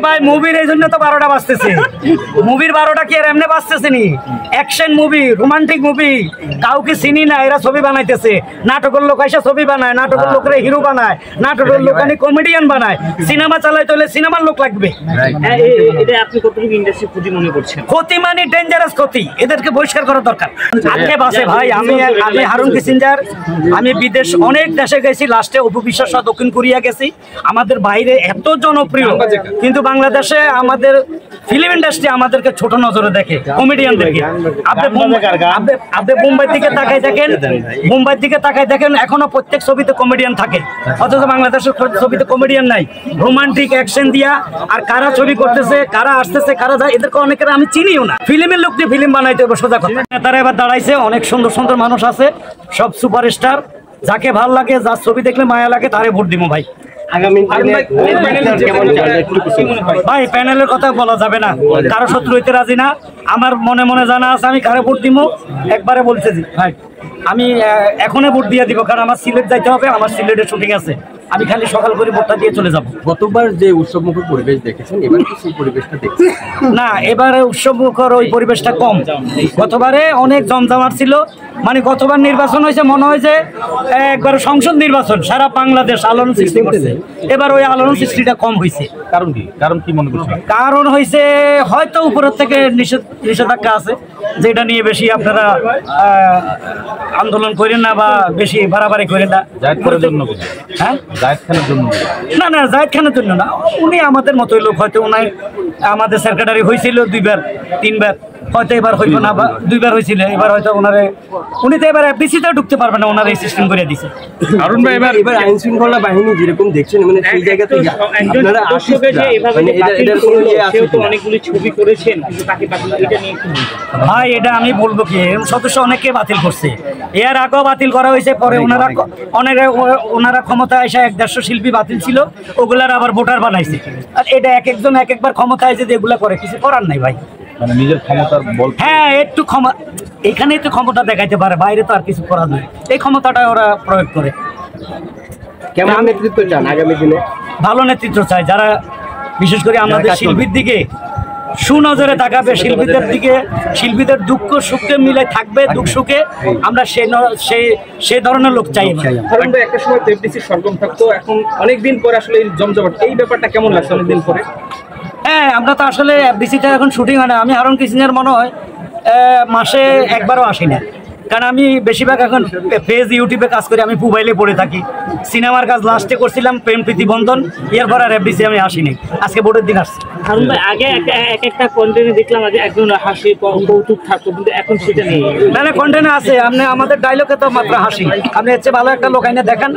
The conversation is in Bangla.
ভাই মুভির এই জন্য তো 12টা বাজতেছে। মুভির 12টা কি আর এমনি বাজতেছে নি? অ্যাকশন মুভি, রোমান্টিক মুভি, কাউকে চিনি না, এরা ছবি বানাইতেছে। নাটকের লোক এসে ছবি বানায়, নাটকের লোকরা হিরো বানায়, নাটকের লোক কমেডিয়ান বানায়। সিনেমা চালাইতে হলে সিনেমার লোক লাগবে। এটা আপনি কতটুকু ইন্ডাস্ট্রি ক্ষতি মনে করছেন? ক্ষতি মানে ডেঞ্জারাস ক্ষতি, এদেরকে বহিষ্কার করা দরকার। আজকে বাসে ভাই আমি হারুন কিসিঞ্জার, আমি বিদেশ অনেক দেশে গেছি, লাস্টে অপু বিশ্বাস দক্ষিণ কোরিয়া গেছি। আমাদের বাইরে এত জনপ্রিয়, কিন্তু বাংলাদেশে আমাদের ফিল্ম ইন্ডাস্ট্রি আমাদেরকে ছোট নজরে দেখে, কমেডিয়ানদেরকে। আপনি মুম্বাইয়ের দিকে তাকাই দেখেন, মুম্বাইয়ের দিকে তাকাই দেখেন, এখনো প্রত্যেক ছবিতে কমেডিয়ান থাকে, অথচ বাংলাদেশের ছবিতে কমেডিয়ান নাই। রোমান্টিক অ্যাকশন দিয়া আর কারা ছবি করতেছে, কারা আসতেছে, কারা যায়, এদেরকে অনেকের আমি চিনিও না। ফিল্মের লোক দিয়ে ফিল্ম বানাইতে হবে, সোজা কথা। নেতারা এবার দাঁড়াইছে, অনেক সুন্দর সুন্দর মানুষ আছে, সব সুপারস্টার। যাকে ভাল লাগে, যার ছবি দেখলে মায়া লাগে, তারে ভোট দিব ভাই। ভাই প্যানেলের কথা বলা যাবে না, কারো শত্রু হইতে রাজি না। আমার মনে মনে জানা আছে আমি কারে ভোট দিব, একবারে বলছে ভাই আমি এখনই ভোট দিয়ে দিব, কারণ আমার সিলেট যাইতে হবে, আমার সিলেটের শুটিং আছে। আমি খালি সকাল করে ভোটটা দিয়ে চলে যাব। গতবার যে উৎসবমুখর পরিবেশ দেখেছেন, এবার কি সেই পরিবেশটা দেখছেন? না, এবারে উৎসবমুখর ওই পরিবেশটা কম। গতবারে অনেক জমজমাট ছিল, মানে গতবার নির্বাচন হয়েছে মনে হয় যে একবার সংসদ নির্বাচন, সারা বাংলাদেশ আলোড়ন সৃষ্টি করছে। এবার ওই আলোড়ন সৃষ্টিটা কম হয়েছে। কারণ কি মনে করছেন? কারণ হয়েছে হয়তো উপরের থেকে নিষেধাজ্ঞা আছে, যেটা নিয়ে বেশি আপনারা আন্দোলন করেন না বা বেশি বাড়াবাড়ি করেন না। হ্যাঁ, না না, জায়েদ খানের জন্য না, উনি আমাদের মতোই লোক। হয়তো উনি আমাদের সেক্রেটারি হয়েছিল 2বার 3বার, হয়তো এবার হইব না, বা 2বার হয়েছিল, এবার হয়তো ওনারে উনি তো এবার এফডিসিতেও ঢুকতে পারবে না, ওনার এই সিস্টেম করে দিছে। কারণ ভাই এবার আইন শৃঙ্খলা বাহিনী যেরকম দেখছেন, মানে সেই জায়গা থেকে আপনারা অনেকগুলি ছবি করেছেন, কিন্তু তাকে এটা নিয়ে কি ভাই? এটা আমি বলবো কি, সদস্য অনেককে বাতিল করছে, এর আগেও বাতিল করা হয়েছে, পরে ওনারা ক্ষমতায় এসে 150 শিল্পী বাতিল ছিল, ওগুলার আবার ভোটার বানাইছে। আর এটা এক একজন এক একবার ক্ষমতায় যে এগুলা করে, কিছু করার নাই ভাই। মানে নিজের ক্ষমতার বল, হ্যাঁ একটু এখানেই তো ক্ষমতা দেখাইতে পারে, বাইরে তো আর কিছু করার নেই। এই ক্ষমতাটা ওরা প্রয়োগ করে। কেমন নেতৃত্ব চান আগামী দিনে? ভালো নেতৃত্ব চাই, যারা বিশেষ করে আমাদের শিল্পীর দিকে সুনজরে তাকাবে, শিল্পীদের দিকে, শিল্পীদের দুঃখ সুখে মিলে থাকবে, দুঃখ সুখে আমরা সেই ধরনের লোক চাই। কারণ একটা সময় এফডিসি সরগম থাকতো, এখন অনেকদিন পরে আসলে এই জমজমাট, এই ব্যাপারটা কেমন লাগছে অনেকদিন পরে? হ্যাঁ, আমরা তো আসলে এফডিসিতে এখন শুটিং হয় না। আমি হারুন কিসিঞ্জার মনে হয় মাসে একবারও আসি না, কারণ আমি বেশিরভাগ এখন ফেজ ইউটিউবে কাজ করি, আমি মোবাইলে পড়ে থাকি। সিনেমার কাজ লাস্টে করছিলাম প্রেম প্রীতি বন্ধন, এরপর আর এফডিসি আমি আসিনি, আজকে ভোটের দিন আসছি। হারুন ভাই, আগে এক একটা কন্টেন্টে দেখলাম আগে একজন হাসি কৌতুক থাকতো, কিন্তু এখন সেটা নেই। তাহলে কন্টেন্ট আছে, আপনি আমাদের ডায়লগে তো মাত্র হাসি, আপনি এর চেয়ে ভালো একটা লোক আইনে দেখান।